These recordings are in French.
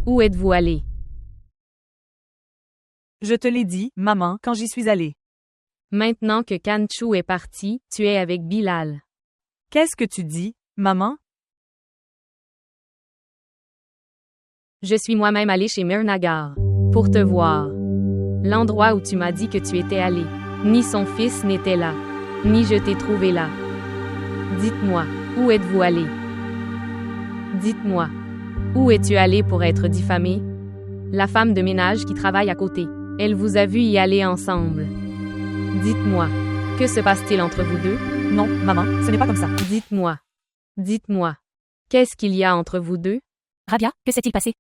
Où êtes-vous allé? Je te l'ai dit, maman, quand j'y suis allée. Maintenant que Kanchou est parti, tu es avec Bilal. Qu'est-ce que tu dis, maman? Je suis moi-même allé chez Mirnagar. Pour te voir. L'endroit où tu m'as dit que tu étais allé. Ni son fils n'était là. Ni je t'ai trouvé là. Dites-moi, où êtes-vous allé? Dites-moi. Où es-tu allé pour être diffamé? La femme de ménage qui travaille à côté. Elle vous a vu y aller ensemble. Dites-moi. Que se passe-t-il entre vous deux? Non, maman, ce n'est pas comme ça. Dites-moi. Dites-moi. Qu'est-ce qu'il y a entre vous deux? Rabia, que s'est-il passé?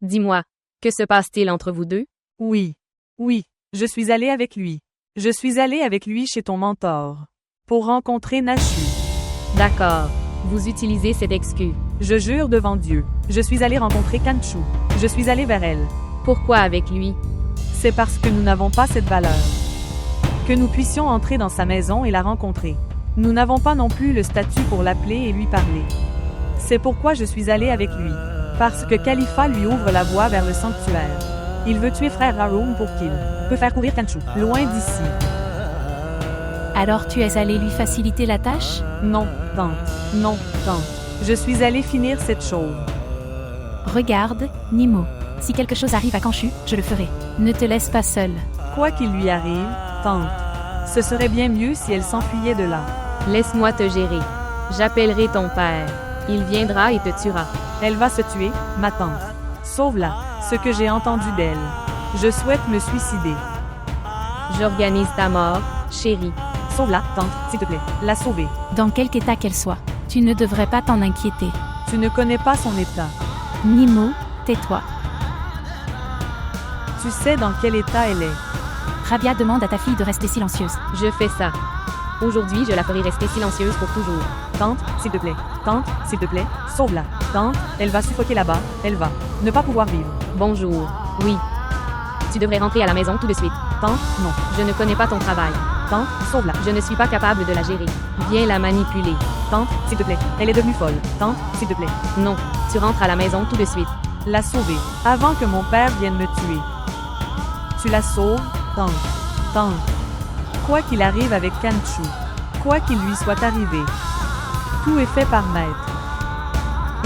Dis-moi. Que se passe-t-il entre vous deux? Oui. Oui, je suis allée avec lui. Je suis allée avec lui chez ton mentor. Pour rencontrer Nashu. D'accord. Vous utilisez cette excuse. Je jure devant Dieu. Je suis allée rencontrer Kanchou. Je suis allée vers elle. Pourquoi avec lui? C'est parce que nous n'avons pas cette valeur. Que nous puissions entrer dans sa maison et la rencontrer. Nous n'avons pas non plus le statut pour l'appeler et lui parler. C'est pourquoi je suis allée avec lui. Parce que Khalifa lui ouvre la voie vers le sanctuaire. Il veut tuer frère Haroun pour qu'il peut faire courir Kanchou, loin d'ici. Alors tu es allé lui faciliter la tâche? Non, tante. Non, tante. Je suis allée finir cette chose. Regarde, Nimo. Si quelque chose arrive à Kanchou, je le ferai. Ne te laisse pas seule. Quoi qu'il lui arrive, tante. Ce serait bien mieux si elle s'enfuyait de là. Laisse-moi te gérer. J'appellerai ton père. Il viendra et te tuera. Elle va se tuer, ma tante. Sauve-la. Ce que j'ai entendu d'elle. Je souhaite me suicider. J'organise ta mort, chérie. Sauve-la, tante, s'il te plaît. La sauver. Dans quelque état qu'elle soit. Tu ne devrais pas t'en inquiéter. Tu ne connais pas son état. Nimo, tais-toi. Tu sais dans quel état elle est. Rabia demande à ta fille de rester silencieuse. Je fais ça. Aujourd'hui, je la ferai rester silencieuse pour toujours. Tante, s'il te plaît. Tante, s'il te plaît. Sauve-la. Tante, elle va suffoquer là-bas. Elle va ne pas pouvoir vivre. Bonjour. Oui. Tu devrais rentrer à la maison tout de suite. Tante, non. Je ne connais pas ton travail. Tante, sauve-la. Je ne suis pas capable de la gérer. Viens la manipuler. Tante, s'il te plaît. Elle est devenue folle. Tante, s'il te plaît. Non. Tu rentres à la maison tout de suite. La sauver. Avant que mon père vienne me tuer. Tu la sauves, tante. Tante. Quoi qu'il arrive avec Kanchou. Quoi qu'il lui soit arrivé. Tout est fait par maître.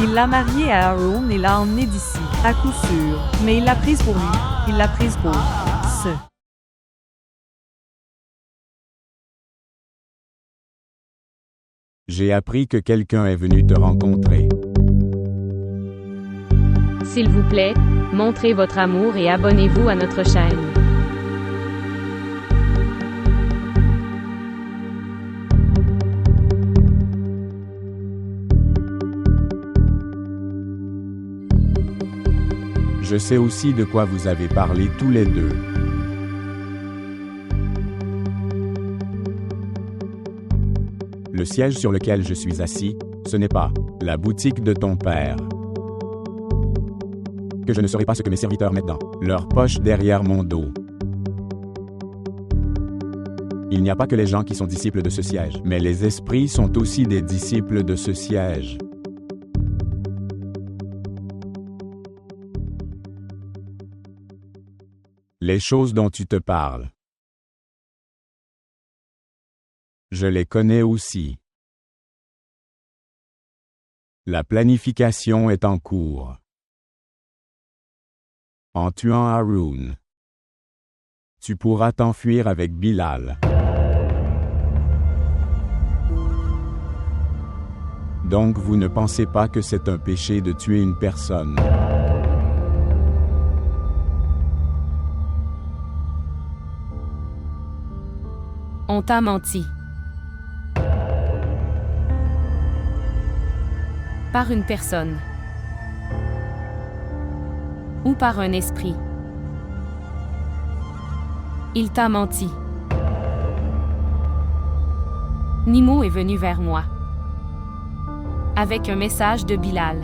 Il l'a mariée à Haroun et l'a emmenée d'ici, à coup sûr. Mais il l'a prise pour lui. Il l'a prise pour ce. J'ai appris que quelqu'un est venu te rencontrer. S'il vous plaît, montrez votre amour et abonnez-vous à notre chaîne. Je sais aussi de quoi vous avez parlé tous les deux. Le siège sur lequel je suis assis, ce n'est pas la boutique de ton père. Que je ne saurai pas ce que mes serviteurs mettent dans leur poche derrière mon dos. Il n'y a pas que les gens qui sont disciples de ce siège, mais les esprits sont aussi des disciples de ce siège. Les choses dont tu te parles. Je les connais aussi. La planification est en cours. En tuant Haroun, tu pourras t'enfuir avec Bilal. Donc vous ne pensez pas que c'est un péché de tuer une personne. On t'a menti. Par une personne. Ou par un esprit. Il t'a menti. Nimo est venu vers moi. Avec un message de Bilal.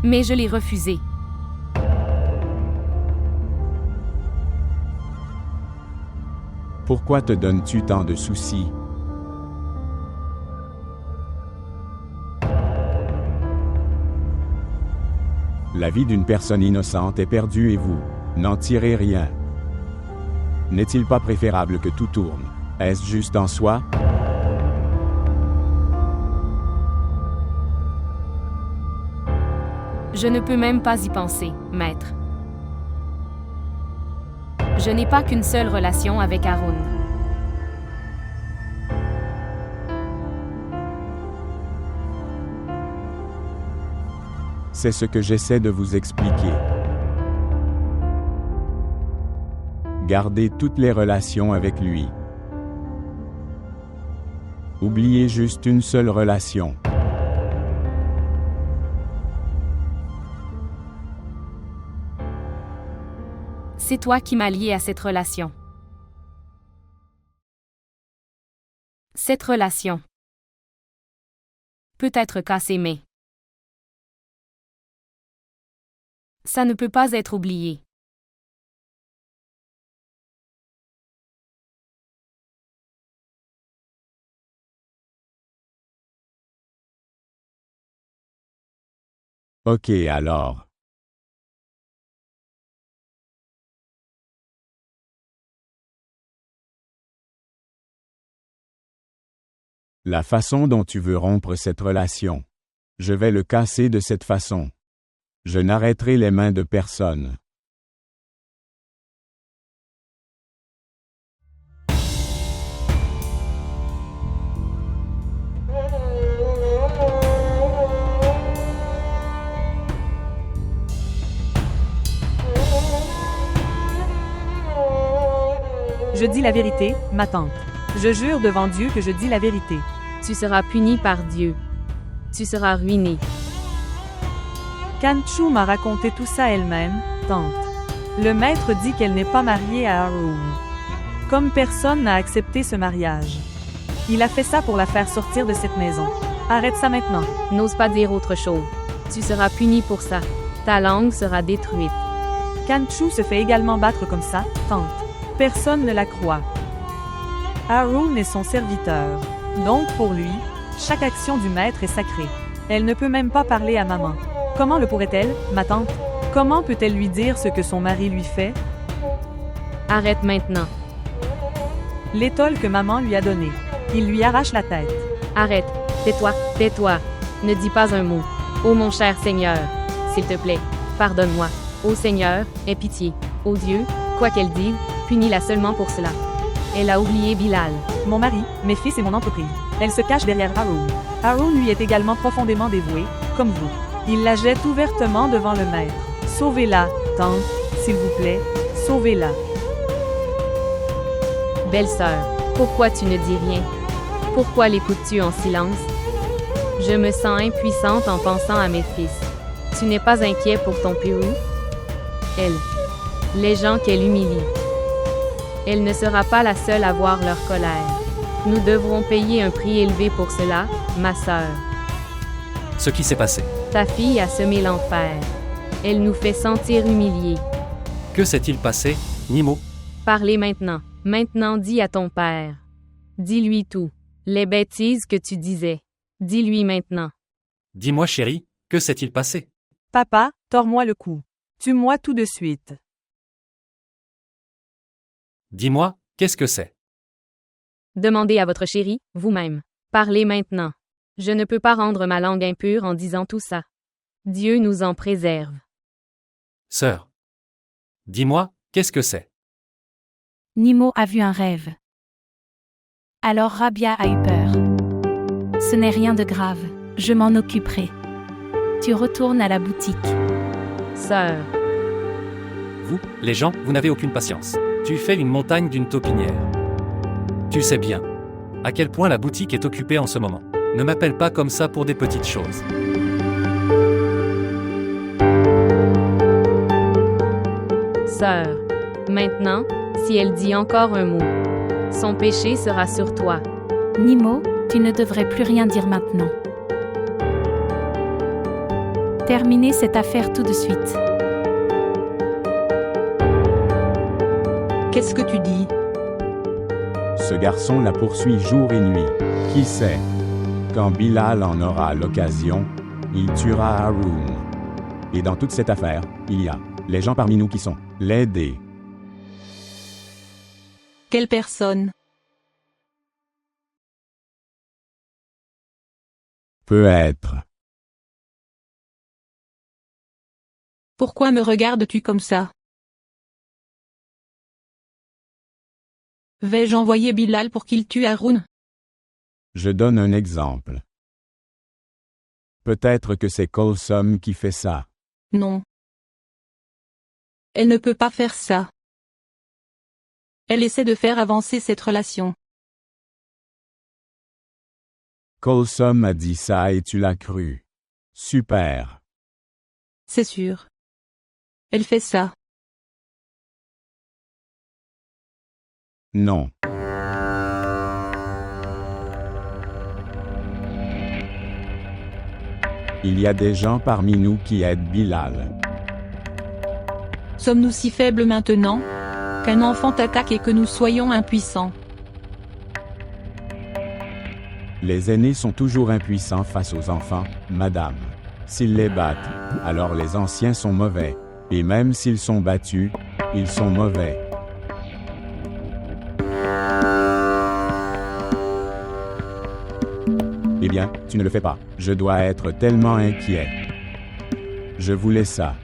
Mais je l'ai refusé. Pourquoi te donnes-tu tant de soucis? La vie d'une personne innocente est perdue et vous n'en tirez rien. N'est-il pas préférable que tout tourne? Est-ce juste en soi? Je ne peux même pas y penser, maître. Je n'ai pas qu'une seule relation avec Haroun. C'est ce que j'essaie de vous expliquer. Gardez toutes les relations avec lui. Oubliez juste une seule relation. C'est toi qui m'as lié à cette relation. Cette relation peut être cassée, mais ça ne peut pas être oublié. Ok alors. La façon dont tu veux rompre cette relation. Je vais le casser de cette façon. Je n'arrêterai les mains de personne. Je dis la vérité, ma tante. Je jure devant Dieu que je dis la vérité. Tu seras puni par Dieu. Tu seras ruiné. Kanchu m'a raconté tout ça elle-même, tante. Le maître dit qu'elle n'est pas mariée à Haroun. Comme personne n'a accepté ce mariage. Il a fait ça pour la faire sortir de cette maison. Arrête ça maintenant. N'ose pas dire autre chose. Tu seras puni pour ça. Ta langue sera détruite. Kanchu se fait également battre comme ça, tante. Personne ne la croit. Haroun est son serviteur. Donc pour lui, chaque action du maître est sacrée. Elle ne peut même pas parler à maman. Comment le pourrait-elle, ma tante? Comment peut-elle lui dire ce que son mari lui fait? Arrête maintenant. L'étole que maman lui a donné. Il lui arrache la tête. Arrête. Tais-toi, tais-toi. Ne dis pas un mot. Ô mon cher Seigneur, s'il te plaît, pardonne-moi. Ô Seigneur, aie pitié. Ô Dieu, quoi qu'elle dise, punis-la seulement pour cela. Elle a oublié Bilal. Mon mari, mes fils et mon entreprise. Elle se cache derrière Haroun. Haroun lui est également profondément dévoué, comme vous. Il la jette ouvertement devant le maître. Sauvez-la, tante, s'il vous plaît, sauvez-la. Belle-sœur, pourquoi tu ne dis rien? Pourquoi l'écoutes-tu en silence? Je me sens impuissante en pensant à mes fils. Tu n'es pas inquiet pour ton Pérou? Elle. Les gens qu'elle humilie. Elle ne sera pas la seule à voir leur colère. Nous devrons payer un prix élevé pour cela, ma sœur. Ce qui s'est passé. Ta fille a semé l'enfer. Elle nous fait sentir humiliés. Que s'est-il passé, Nimo? Parlez maintenant. Maintenant dis à ton père. Dis-lui tout. Les bêtises que tu disais. Dis-lui maintenant. Dis-moi chérie, que s'est-il passé? Papa, tords-moi le cou. Tue-moi tout de suite. Dis-moi, qu'est-ce que c'est? Demandez à votre chérie, vous-même. Parlez maintenant. Je ne peux pas rendre ma langue impure en disant tout ça. Dieu nous en préserve. Sœur. Dis-moi, qu'est-ce que c'est? Nimo a vu un rêve. Alors Rabia a eu peur. Ce n'est rien de grave, je m'en occuperai. Tu retournes à la boutique. Sœur. Vous, les gens, vous n'avez aucune patience. Tu fais une montagne d'une taupinière. Tu sais bien à quel point la boutique est occupée en ce moment. Ne m'appelle pas comme ça pour des petites choses. Sœur. Maintenant, si elle dit encore un mot, son péché sera sur toi. Nimo, tu ne devrais plus rien dire maintenant. Terminez cette affaire tout de suite. Qu'est-ce que tu dis? Ce garçon la poursuit jour et nuit. Qui sait? Quand Bilal en aura l'occasion, il tuera Haroun. Et dans toute cette affaire, il y a les gens parmi nous qui sont laidés. Quelle personne? Peut être. Pourquoi me regardes-tu comme ça? Vais-je envoyer Bilal pour qu'il tue Haroun? Je donne un exemple. Peut-être que c'est Colsom qui fait ça. Non. Elle ne peut pas faire ça. Elle essaie de faire avancer cette relation. Colsom a dit ça et tu l'as cru. Super. C'est sûr. Elle fait ça. Non. Il y a des gens parmi nous qui aident Bilal. Sommes-nous si faibles maintenant? Qu'un enfant t'attaque et que nous soyons impuissants. Les aînés sont toujours impuissants face aux enfants, madame. S'ils les battent, alors les anciens sont mauvais. Et même s'ils sont battus, ils sont mauvais. Eh bien, tu ne le fais pas. Je dois être tellement inquiet. Je voulais ça.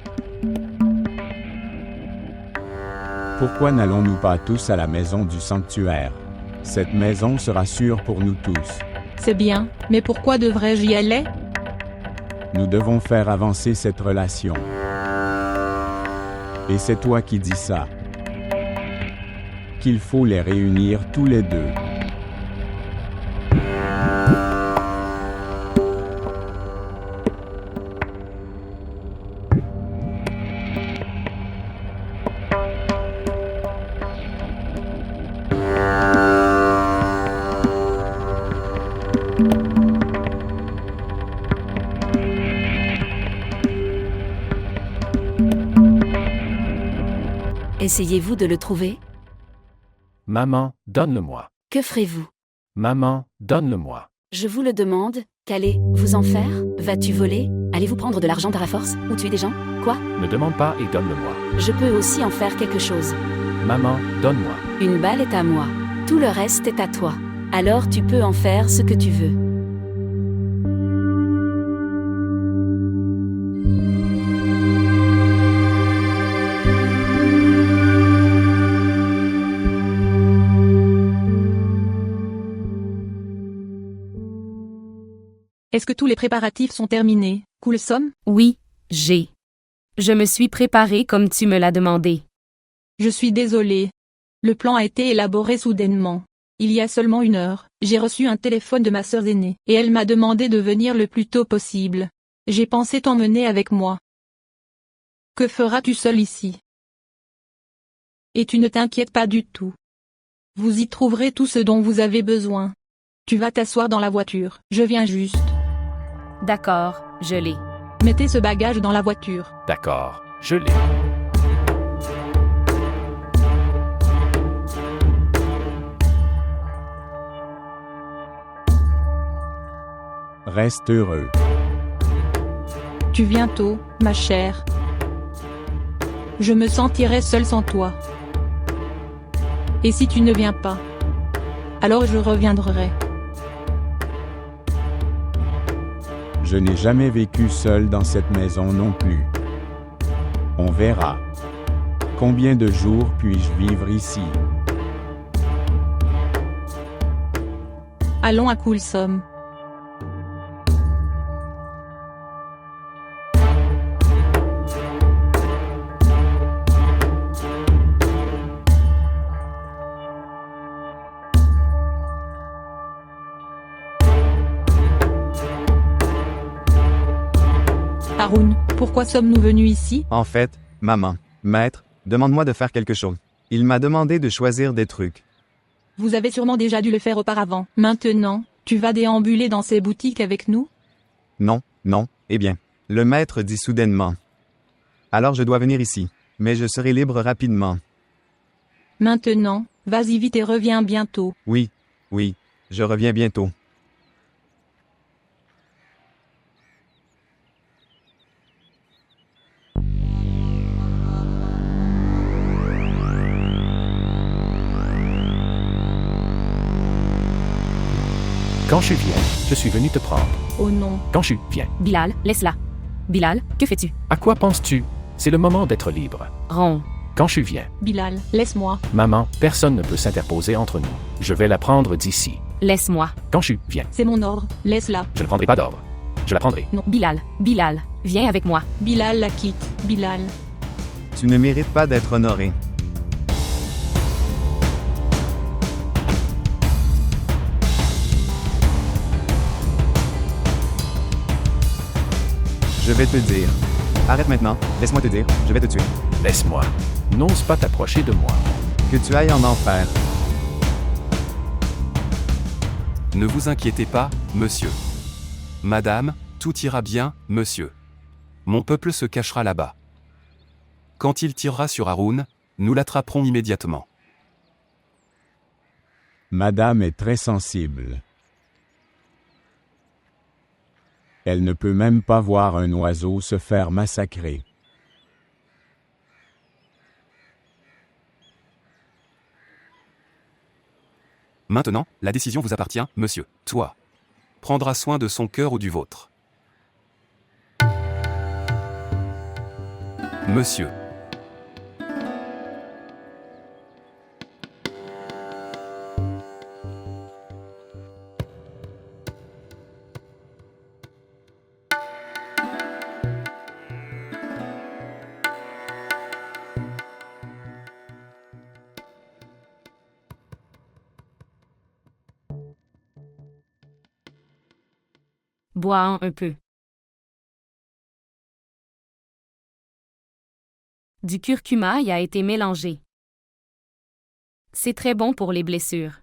Pourquoi n'allons-nous pas tous à la maison du sanctuaire? Cette maison sera sûre pour nous tous. C'est bien, mais pourquoi devrais-je y aller? Nous devons faire avancer cette relation. Et c'est toi qui dis ça. Qu'il faut les réunir tous les deux. Essayez-vous de le trouver? Maman, donne-le-moi. Que ferez-vous? Maman, donne-le-moi. Je vous le demande, qu'allez-vous en faire? Vas-tu voler? Allez-vous prendre de l'argent par la force? Ou tuer des gens? Quoi? Ne demande pas et donne-le-moi. Je peux aussi en faire quelque chose. Maman, donne-moi. Une balle est à moi. Tout le reste est à toi. Alors tu peux en faire ce que tu veux. Est-ce que tous les préparatifs sont terminés, Colsom? Oui, j'ai. Je me suis préparé comme tu me l'as demandé. Je suis désolée. Le plan a été élaboré soudainement. Il y a seulement 1 heure, j'ai reçu un téléphone de ma sœur aînée, et elle m'a demandé de venir le plus tôt possible. J'ai pensé t'emmener avec moi. Que feras-tu seul ici? Et tu ne t'inquiètes pas du tout. Vous y trouverez tout ce dont vous avez besoin. Tu vas t'asseoir dans la voiture, je viens juste. D'accord, je l'ai. Mettez ce bagage dans la voiture. D'accord, je l'ai. Reste heureux. Tu viens tôt, ma chère. Je me sentirai seule sans toi. Et si tu ne viens pas? Alors je reviendrai. Je n'ai jamais vécu seul dans cette maison non plus. On verra. Combien de jours puis-je vivre ici? Allons à Colsom. Haroun, pourquoi sommes-nous venus ici? En fait, maman, maître, demande-moi de faire quelque chose. Il m'a demandé de choisir des trucs. Vous avez sûrement déjà dû le faire auparavant. Maintenant, tu vas déambuler dans ces boutiques avec nous? Non, non, eh bien, le maître dit soudainement. Alors je dois venir ici, mais je serai libre rapidement. Maintenant, vas-y vite et reviens bientôt. Oui, oui, je reviens bientôt. Quand je viens, je suis venu te prendre. Oh non. Quand je viens. Bilal, laisse-la. Bilal, que fais-tu? À quoi penses-tu? C'est le moment d'être libre. Ron. Quand je viens. Bilal, laisse-moi. Maman, personne ne peut s'interposer entre nous. Je vais la prendre d'ici. Laisse-moi. Quand je viens. C'est mon ordre, laisse-la. Je ne prendrai pas d'ordre. Je la prendrai. Non. Bilal, Bilal, viens avec moi. Bilal la quitte. Bilal. Tu ne mérites pas d'être honoré. Je vais te dire. Arrête maintenant, laisse-moi te dire, je vais te tuer. Laisse-moi. N'ose pas t'approcher de moi. Que tu ailles en enfer. Ne vous inquiétez pas, monsieur. Madame, tout ira bien, monsieur. Mon peuple se cachera là-bas. Quand il tirera sur Haroun, nous l'attraperons immédiatement. Madame est très sensible. Elle ne peut même pas voir un oiseau se faire massacrer. Maintenant, la décision vous appartient, monsieur. Toi. Prendras soin de son cœur ou du vôtre. Monsieur. Bois un peu. Du curcuma y a été mélangé. C'est très bon pour les blessures.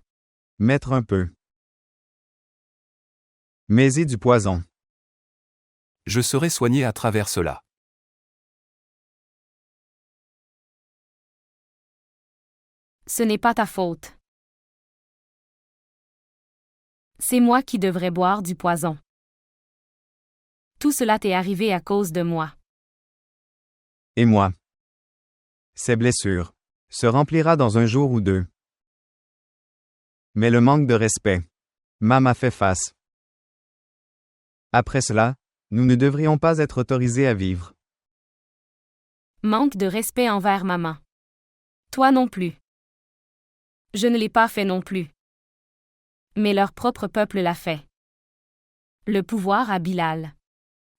Mettre un peu. Mets-y du poison. Je serai soigné à travers cela. Ce n'est pas ta faute. C'est moi qui devrais boire du poison. Tout cela t'est arrivé à cause de moi. Et moi. Ces blessures se remplira dans un jour ou deux. Mais le manque de respect m'a fait face. Après cela, nous ne devrions pas être autorisés à vivre. Manque de respect envers maman. Toi non plus. Je ne l'ai pas fait non plus. Mais leur propre peuple l'a fait. Le pouvoir à Bilal.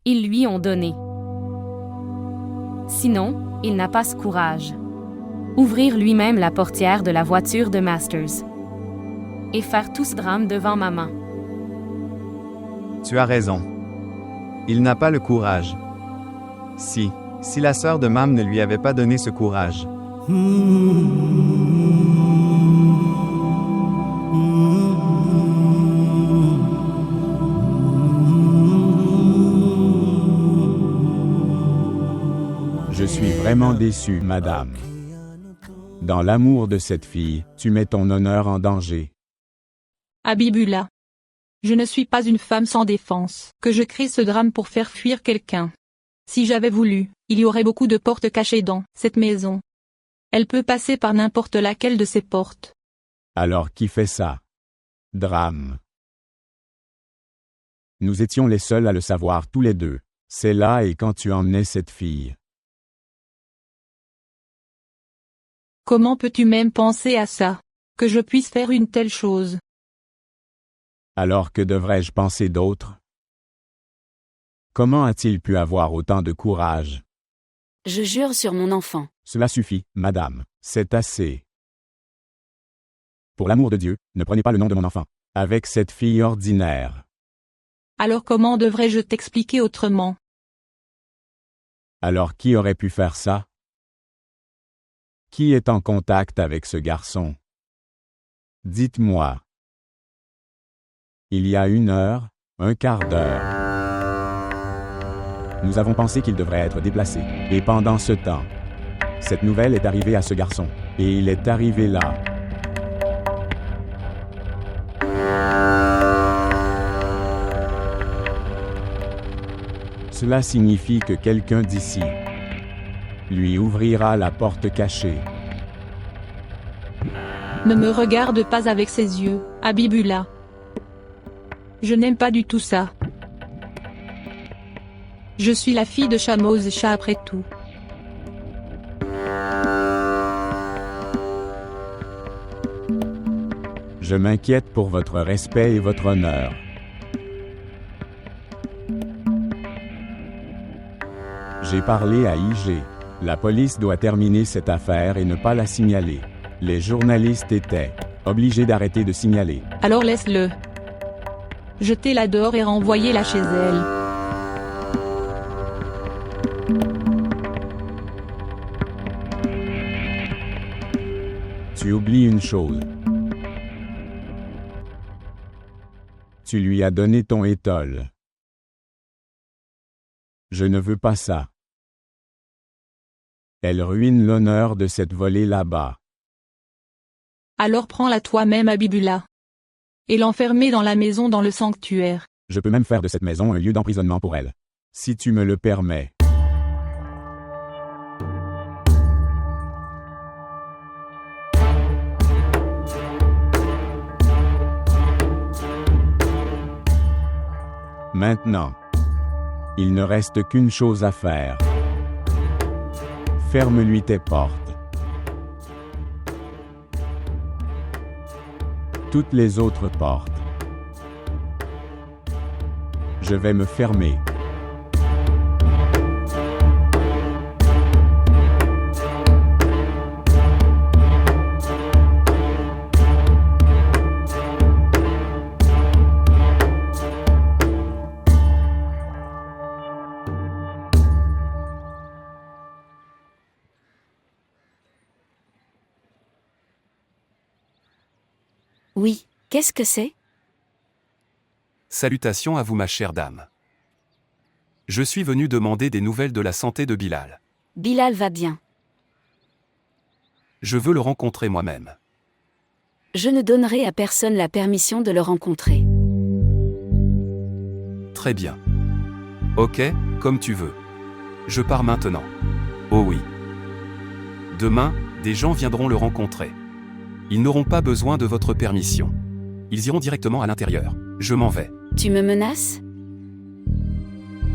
Ils lui ont donné. Sinon, il n'a pas ce courage. Ouvrir lui-même la portière de la voiture de Masters. Et faire tout ce drame devant maman. Tu as raison. Il n'a pas le courage. Si la sœur de Mam ne lui avait pas donné ce courage. Je suis vraiment déçu, madame. Dans l'amour de cette fille, tu mets ton honneur en danger. Habibullah. Je ne suis pas une femme sans défense, que je crée ce drame pour faire fuir quelqu'un. Si j'avais voulu, il y aurait beaucoup de portes cachées dans cette maison. Elle peut passer par n'importe laquelle de ces portes. Alors qui fait ça? Drame. Nous étions les seuls à le savoir tous les deux. C'est là et quand tu emmenais cette fille. Comment peux-tu même penser à ça? Que je puisse faire une telle chose? Alors que devrais-je penser d'autre? Comment a-t-il pu avoir autant de courage? Je jure sur mon enfant. Cela suffit, madame, c'est assez. Pour l'amour de Dieu, ne prenez pas le nom de mon enfant. Avec cette fille ordinaire. Alors comment devrais-je t'expliquer autrement? Alors qui aurait pu faire ça? Qui est en contact avec ce garçon? Dites-moi. Il y a 1 heure, un quart d'heure. Nous avons pensé qu'il devrait être déplacé. Et pendant ce temps, cette nouvelle est arrivée à ce garçon. Et il est arrivé là. Cela signifie que quelqu'un d'ici lui ouvrira la porte cachée. Ne me regarde pas avec ses yeux, Habibullah. Je n'aime pas du tout ça. Je suis la fille de Shamoz Shah après tout. Je m'inquiète pour votre respect et votre honneur. J'ai parlé à IG. La police doit terminer cette affaire et ne pas la signaler. Les journalistes étaient obligés d'arrêter de signaler. Alors laisse-le. Jetez-la dehors et renvoyez-la chez elle. Tu oublies une chose. Tu lui as donné ton étole. Je ne veux pas ça. Elle ruine l'honneur de cette volée là-bas. Alors prends-la toi-même Habibullah. Et l'enfermer dans la maison dans le sanctuaire. Je peux même faire de cette maison un lieu d'emprisonnement pour elle. Si tu me le permets. Maintenant, il ne reste qu'une chose à faire. Ferme-lui tes portes. Toutes les autres portes. Je vais me fermer. Oui, qu'est-ce que c'est? Salutations à vous ma chère dame. Je suis venu demander des nouvelles de la santé de Bilal. Bilal va bien. Je veux le rencontrer moi-même. Je ne donnerai à personne la permission de le rencontrer. Très bien. Ok, comme tu veux. Je pars maintenant. Oh oui. Demain, des gens viendront le rencontrer. Ils n'auront pas besoin de votre permission. Ils iront directement à l'intérieur. Je m'en vais. Tu me menaces?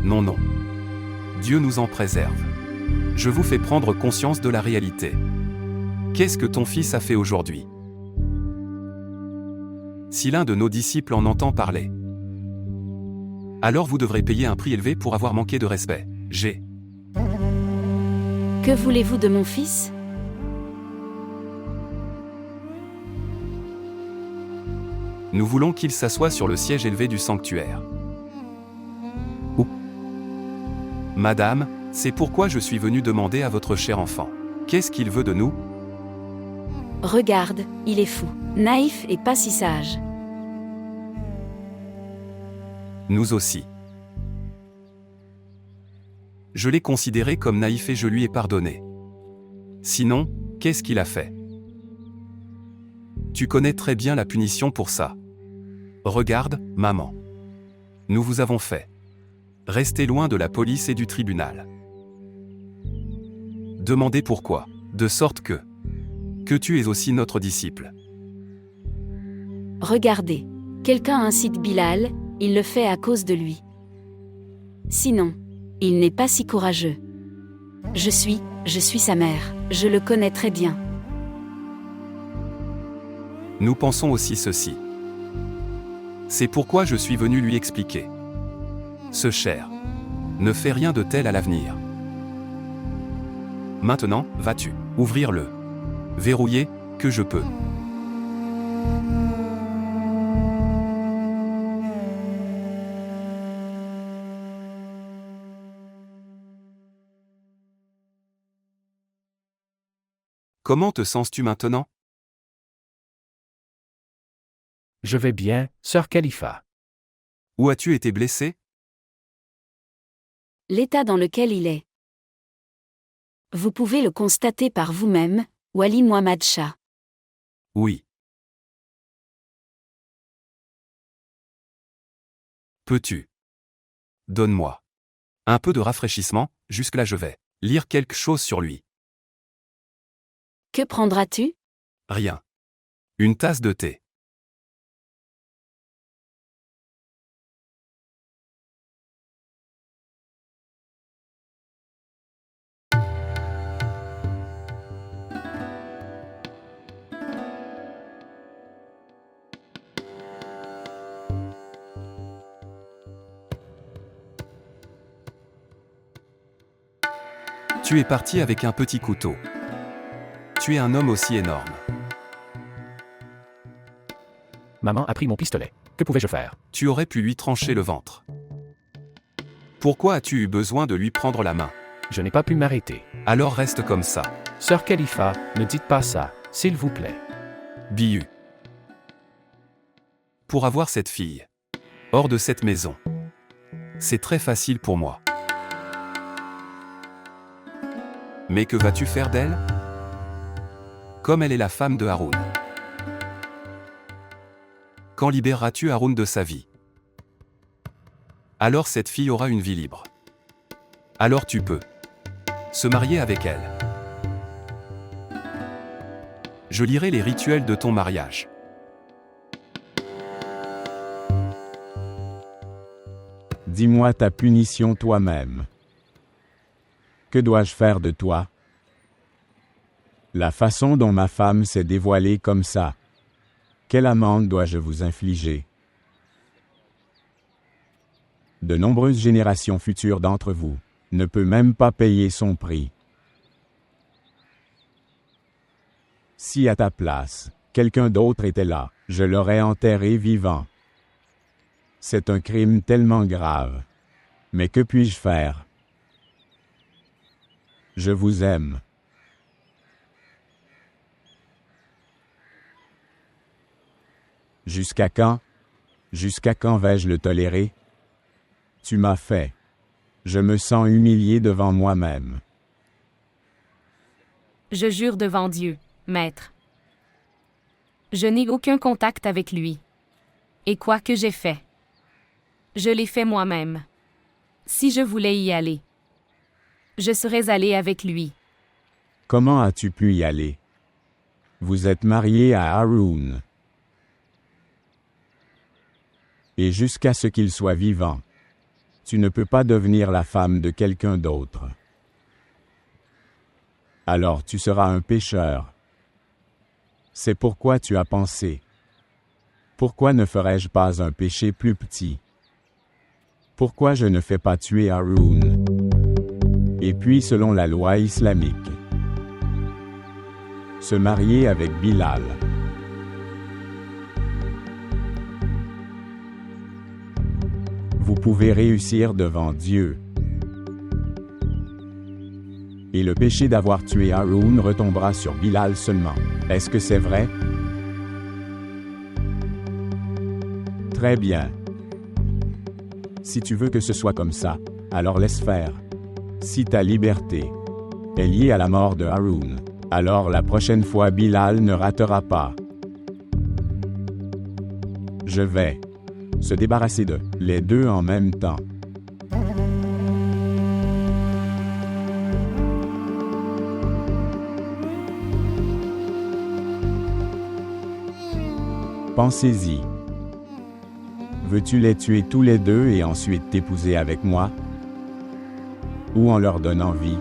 Non, non. Dieu nous en préserve. Je vous fais prendre conscience de la réalité. Qu'est-ce que ton fils a fait aujourd'hui? Si l'un de nos disciples en entend parler, alors vous devrez payer un prix élevé pour avoir manqué de respect. Que voulez-vous de mon fils? Nous voulons qu'il s'assoie sur le siège élevé du sanctuaire. Ou Madame, c'est pourquoi je suis venu demander à votre cher enfant. Qu'est-ce qu'il veut de nous? Regarde, il est fou, naïf et pas si sage. Nous aussi. Je l'ai considéré comme naïf et je lui ai pardonné. Sinon, qu'est-ce qu'il a fait? Tu connais très bien la punition pour ça. Regarde, maman. Nous vous avons fait. Restez loin de la police et du tribunal. Demandez pourquoi, de sorte que tu es aussi notre disciple. Regardez, quelqu'un incite Bilal, il le fait à cause de lui. Sinon, il n'est pas si courageux. Je suis sa mère, je le connais très bien. Nous pensons aussi ceci. C'est pourquoi je suis venu lui expliquer. Ce cher ne fait rien de tel à l'avenir. Maintenant, vas-tu ouvrir-le, verrouiller, que je peux. Comment te sens-tu maintenant? Je vais bien, sœur Khalifa. Où as-tu été blessé? L'état dans lequel il est. Vous pouvez le constater par vous-même, Wali Muhammad Shah. Oui. Peux-tu? Donne-moi un peu de rafraîchissement, jusque-là je vais lire quelque chose sur lui. Que prendras-tu? Rien. Une tasse de thé. Tu es parti avec un petit couteau. Tu es un homme aussi énorme. Maman a pris mon pistolet. Que pouvais-je faire? Tu aurais pu lui trancher le ventre. Pourquoi as-tu eu besoin de lui prendre la main? Je n'ai pas pu m'arrêter. Alors reste comme ça. Sœur Khalifa, ne dites pas ça, s'il vous plaît. Bihu. Pour avoir cette fille hors de cette maison, c'est très facile pour moi. Mais que vas-tu faire d'elle? Comme elle est la femme de Haroun. Quand libéreras-tu Haroun de sa vie? Alors cette fille aura une vie libre. Alors tu peux se marier avec elle. Je lirai les rituels de ton mariage. Dis-moi ta punition toi-même. Que dois-je faire de toi? La façon dont ma femme s'est dévoilée comme ça. Quelle amende dois-je vous infliger? De nombreuses générations futures d'entre vous ne peut même pas payer son prix. Si à ta place, quelqu'un d'autre était là, je l'aurais enterré vivant. C'est un crime tellement grave. Mais que puis-je faire? Je vous aime. Jusqu'à quand? Jusqu'à quand vais-je le tolérer? Tu m'as fait. Je me sens humilié devant moi-même. Je jure devant Dieu, maître. Je n'ai aucun contact avec lui. Et quoi que j'ai fait? Je l'ai fait moi-même. Si je voulais y aller, je serais allé avec lui. Comment as-tu pu y aller? Vous êtes marié à Haroun. Et jusqu'à ce qu'il soit vivant, tu ne peux pas devenir la femme de quelqu'un d'autre. Alors tu seras un pécheur. C'est pourquoi tu as pensé. Pourquoi ne ferais-je pas un péché plus petit? Pourquoi je ne fais pas tuer Haroun? Et puis selon la loi islamique, se marier avec Bilal. Vous pouvez réussir devant Dieu. Et le péché d'avoir tué Haroun retombera sur Bilal seulement. Est-ce que c'est vrai? Très bien. Si tu veux que ce soit comme ça, alors laisse faire. Si ta liberté est liée à la mort de Haroun, alors la prochaine fois Bilal ne ratera pas. Je vais se débarrasser de les deux en même temps. Pensez-y. Veux-tu les tuer tous les deux et ensuite t'épouser avec moi? Ou en leur donnant vie?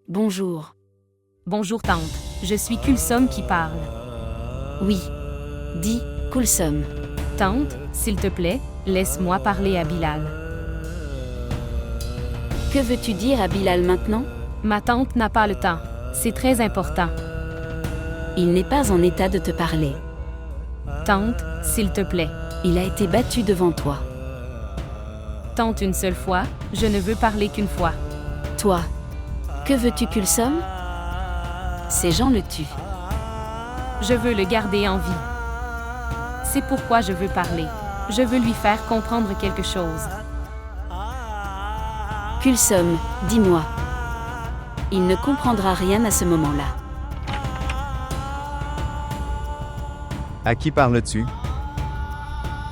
Bonjour. Bonjour tante, je suis Kulsum qui parle. Oui. Dis, Kulsum. Tante, s'il te plaît, laisse-moi parler à Bilal. Que veux-tu dire à Bilal maintenant? Ma tante n'a pas le temps. C'est très important. Il n'est pas en état de te parler. Tante, s'il te plaît. Il a été battu devant toi. Tante, une seule fois, je ne veux parler qu'une fois. Toi. Que veux-tu, Kulsum? Ces gens le tuent. Je veux le garder en vie. C'est pourquoi je veux parler. Je veux lui faire comprendre quelque chose. Kulsum, dis-moi. Il ne comprendra rien à ce moment-là. À qui parles-tu?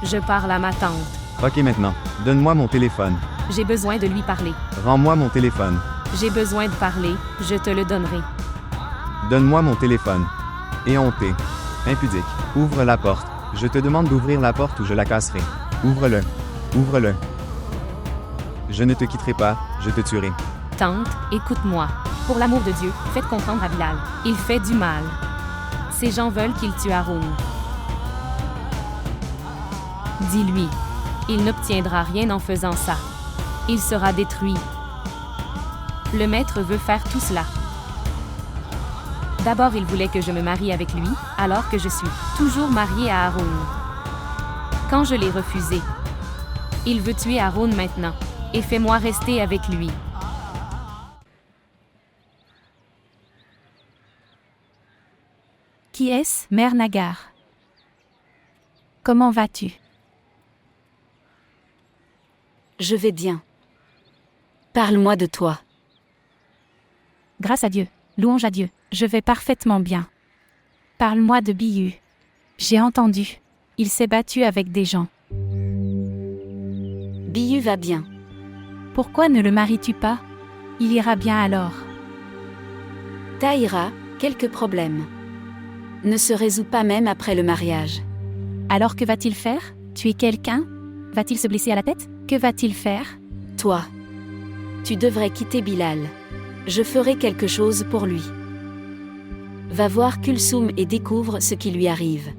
Je parle à ma tante. Ok maintenant, donne-moi mon téléphone. J'ai besoin de lui parler. Rends-moi mon téléphone. J'ai besoin de parler, je te le donnerai. Donne-moi mon téléphone. Éhonté. Impudique. Ouvre la porte. Je te demande d'ouvrir la porte ou je la casserai. Ouvre-le. Ouvre-le. Je ne te quitterai pas, je te tuerai. Tante, écoute-moi. Pour l'amour de Dieu, faites comprendre à Bilal. Il fait du mal. Ces gens veulent qu'il tue Haroun. Dis-lui. Il n'obtiendra rien en faisant ça. Il sera détruit. Le maître veut faire tout cela. D'abord, il voulait que je me marie avec lui, alors que je suis toujours mariée à Haroun. Quand je l'ai refusé, il veut tuer Haroun maintenant, et fais-moi rester avec lui. Qui est-ce, Mère Nagar? Comment vas-tu? Je vais bien. Parle-moi de toi. Grâce à Dieu, louange à Dieu, je vais parfaitement bien. Parle-moi de Bihu. J'ai entendu. Il s'est battu avec des gens. Bihu va bien. Pourquoi ne le maries-tu pas? Il ira bien alors. Tahira, quelques problèmes. Ne se résout pas même après le mariage. Alors que va-t-il faire? Tuer quelqu'un? Va-t-il se blesser à la tête? Que va-t-il faire? Toi. Tu devrais quitter Bilal. Je ferai quelque chose pour lui. Va voir Kulsum et découvre ce qui lui arrive.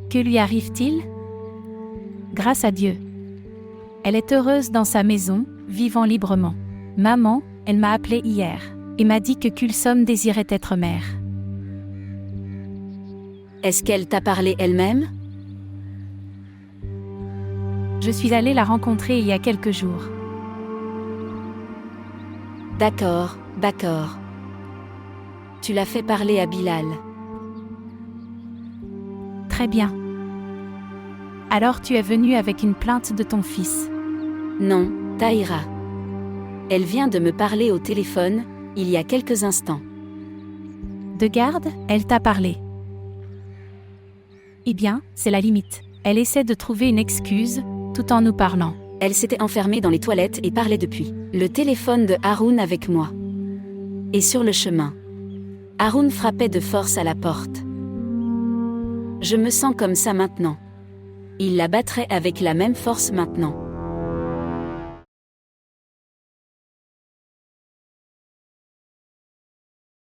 Que lui arrive-t-il? Grâce à Dieu. Elle est heureuse dans sa maison, vivant librement. Maman, elle m'a appelée hier et m'a dit que Kulsum désirait être mère. Est-ce qu'elle t'a parlé elle-même? Je suis allée la rencontrer il y a quelques jours. D'accord, d'accord. Tu l'as fait parler à Bilal. Très bien. Alors tu es venue avec une plainte de ton fils. Non, Tahira. Elle vient de me parler au téléphone, il y a quelques instants. De garde, elle t'a parlé. Eh bien, c'est la limite. Elle essaie de trouver une excuse, tout en nous parlant. Elle s'était enfermée dans les toilettes et parlait depuis le téléphone de Haroun avec moi. Et sur le chemin, Haroun frappait de force à la porte. Je me sens comme ça maintenant. Il la battrait avec la même force maintenant.